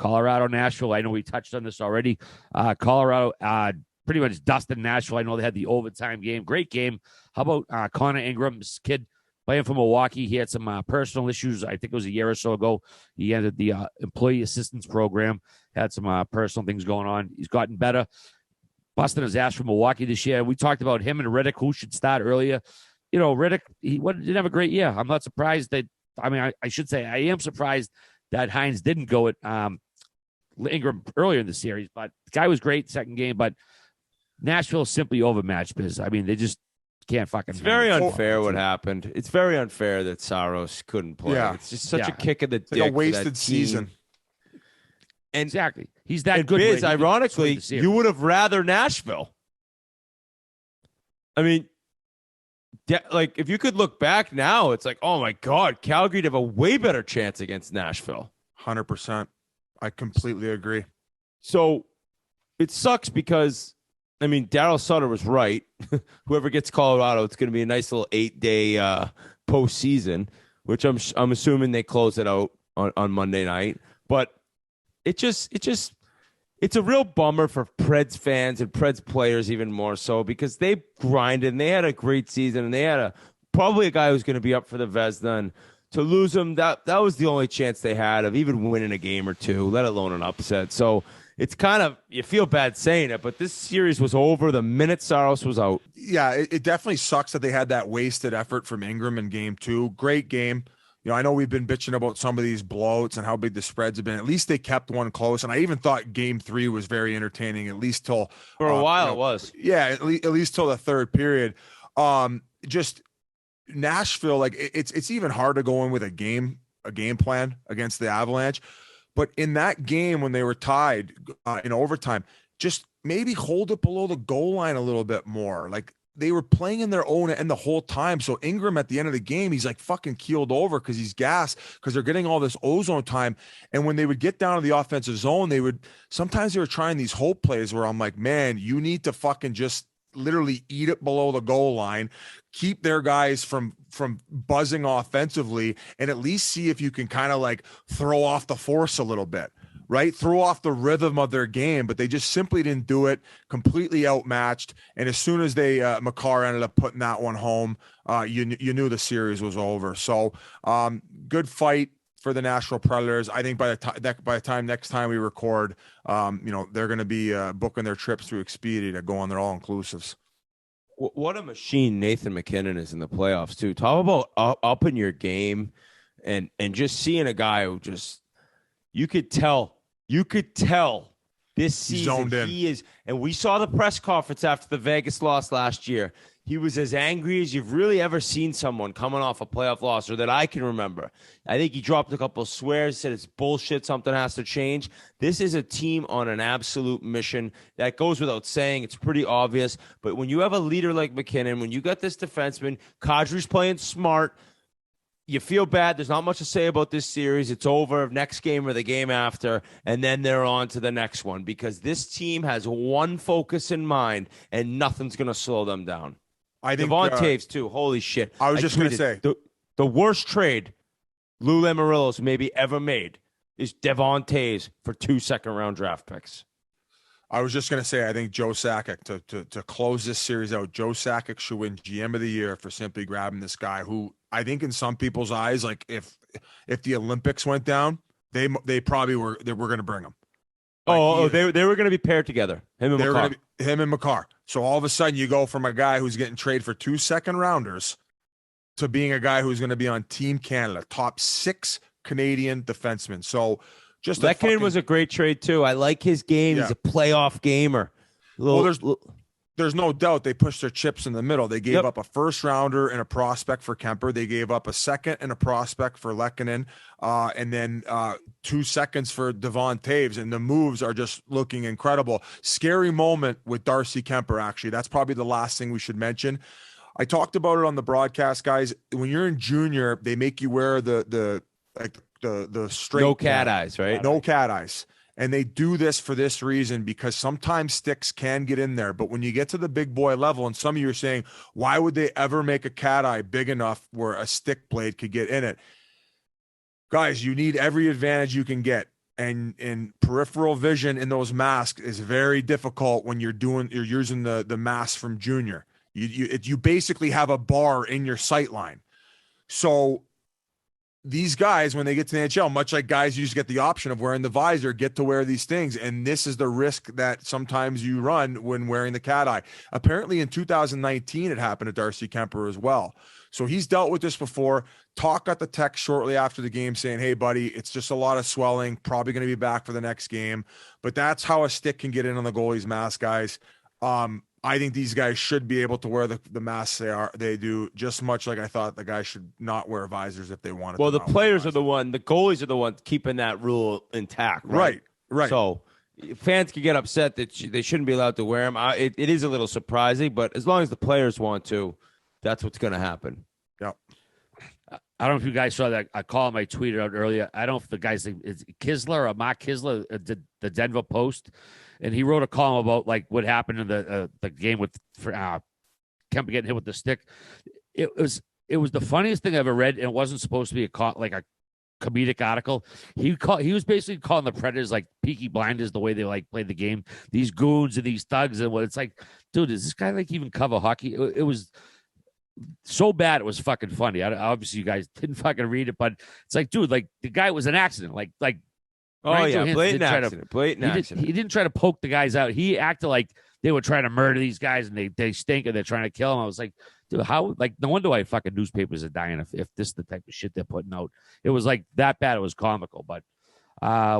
Colorado, Nashville. I know we touched on this already. Colorado pretty much dusted Nashville. I know they had the overtime game. Great game. How about Connor Ingram's kid playing for Milwaukee? He had some personal issues. I think it was a year or so ago. He ended the employee assistance program, had some personal things going on. He's gotten better. Busting his ass for Milwaukee this year. We talked about him and Riddick, who should start earlier. You know, Riddick, he didn't have a great year. I'm not surprised that, I should say I am surprised that Hines didn't go at Ingram earlier in the series, but the guy was great second game, but Nashville simply overmatched Biz. They just can't fucking. It's very unfair what happened. It's very unfair that Saros couldn't play. Yeah. It's just such a kick in the dick. Like a wasted season. And exactly. He's that good. Biz, ironically, you would have rather Nashville. If you could look back now, it's like, oh my God, Calgary'd have a way better chance against Nashville. 100%. I completely agree. So it sucks because, Daryl Sutter was right. Whoever gets Colorado, it's going to be a nice little 8-day postseason, which I'm assuming they close it out on Monday night. But it's a real bummer for Preds fans and Preds players even more so because they grinded and they had a great season and they had probably a guy who's going to be up for the Vezina, and to lose him, that was the only chance they had of even winning a game or two, let alone an upset. So it's kind of, you feel bad saying it, but this series was over the minute Saros was out. Yeah, it definitely sucks that they had that wasted effort from Ingram in game 2. Great game. I know we've been bitching about some of these blowouts and how big the spreads have been. At least they kept one close. And I even thought game 3 was very entertaining, at least till for a while it was. Yeah, at least till the third period. Just Nashville, it's even hard to go in with a game plan against the Avalanche. But in that game when they were tied in overtime, just maybe hold it below the goal line a little bit more. They were playing in their own end the whole time. So Ingram at the end of the game, he's fucking keeled over because he's gassed because they're getting all this ozone time. And when they would get down to the offensive zone, sometimes they were trying these hope plays where I'm like, man, you need to fucking just literally eat it below the goal line, keep their guys from buzzing offensively, and at least see if you can kind of throw off the force a little bit. Right? Throw off the rhythm of their game, but they just simply didn't do it. Completely outmatched. And as soon as they, Makar ended up putting that one home, you knew the series was over. So good fight for the Nashville Predators. I think by the time next time we record, they're going to be booking their trips through Expedia to go on their all-inclusives. What a machine Nathan McKinnon is in the playoffs too. Talk about up in your game and just seeing a guy who just, you could tell this season he is, and we saw the press conference after the Vegas loss last year. He was as angry as you've really ever seen someone coming off a playoff loss, or that I can remember. I think he dropped a couple of swears, said it's bullshit, something has to change. This is a team on an absolute mission. That goes without saying. It's pretty obvious. But when you have a leader like McKinnon, when you got this defenseman, Kadri's playing smart, you feel bad. There's not much to say about this series. It's over next game or the game after, and then they're on to the next one because this team has one focus in mind, and nothing's going to slow them down. I think Devon Taves, too. Holy shit. I was just going to say. The worst trade Lou Lamoriello's maybe ever made is Devon Taves for 2 second-round draft picks. I was just going to say, I think Joe Sakic, to close this series out, Joe Sakic should win GM of the year for simply grabbing this guy who I think in some people's eyes, if the Olympics went down, they probably were going to bring him. They were going to be paired together, him and Makar. Him and Makar. So all of a sudden you go from a guy who's getting traded for 2 second-rounders to being a guy who's going to be on Team Canada, top 6 Canadian defensemen. So just Lehkonen was a great trade too. I like his game. Yeah. He's a playoff gamer. There's no doubt they pushed their chips in the middle. They gave up a first-rounder and a prospect for Kemper. They gave up a second and a prospect for Lehkonen, and then 2 seconds for Devon Taves. And the moves are just looking incredible. Scary moment with Darcy Kemper, actually. That's probably the last thing we should mention. I talked about it on the broadcast, guys. When you're in junior, they make you wear the straight no cat eyes, right? No cat eyes. And they do this for this reason, because sometimes sticks can get in there. But when you get to the big boy level, and some of you are saying, why would they ever make a cat eye big enough where a stick blade could get in it? Guys, you need every advantage you can get. and peripheral vision in those masks is very difficult when you're using the mask from junior. You basically have a bar in your sight line. So these guys, when they get to the NHL, much like guys used to get the option of wearing the visor, get to wear these things. And this is the risk that sometimes you run when wearing the cat eye. Apparently in 2019, it happened to Darcy Kemper as well. So he's dealt with this before. Talk got the text shortly after the game saying, hey, buddy, it's just a lot of swelling, probably going to be back for the next game. But that's how a stick can get in on the goalie's mask, guys. I think these guys should be able to wear the masks they do, just much like I thought the guys should not wear visors if they wanted. Well, the players are the goalies are the ones keeping that rule intact. Right. So fans can get upset that they shouldn't be allowed to wear them. It is a little surprising, but as long as the players want to, that's what's going to happen. Yep. I don't know if you guys saw that. I column I tweeted out earlier. I don't know if the guy's name is Kisler or Mark Kisler, the Denver Post, and he wrote a column about like what happened in the game with Kemper getting hit with the stick. It was the funniest thing I ever read, and it wasn't supposed to be a comedic article. He was basically calling the Predators like Peaky Blinders, the way they like played the game. These goons and these thugs, and what it's like, dude, does this guy like even cover hockey? It was so bad it was fucking funny. Obviously, you guys didn't fucking read it, but it's like, dude, like the guy was an accident. Like oh yeah, blatant accident. He didn't try to poke the guys out. He acted like they were trying to murder these guys and they stink and they're trying to kill him. I was like, dude, how? Like, no wonder why fucking newspapers are dying if this is the type of shit they're putting out. It was like that bad. It was comical. But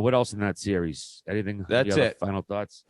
what else in that series? Anything? That's it. Final thoughts.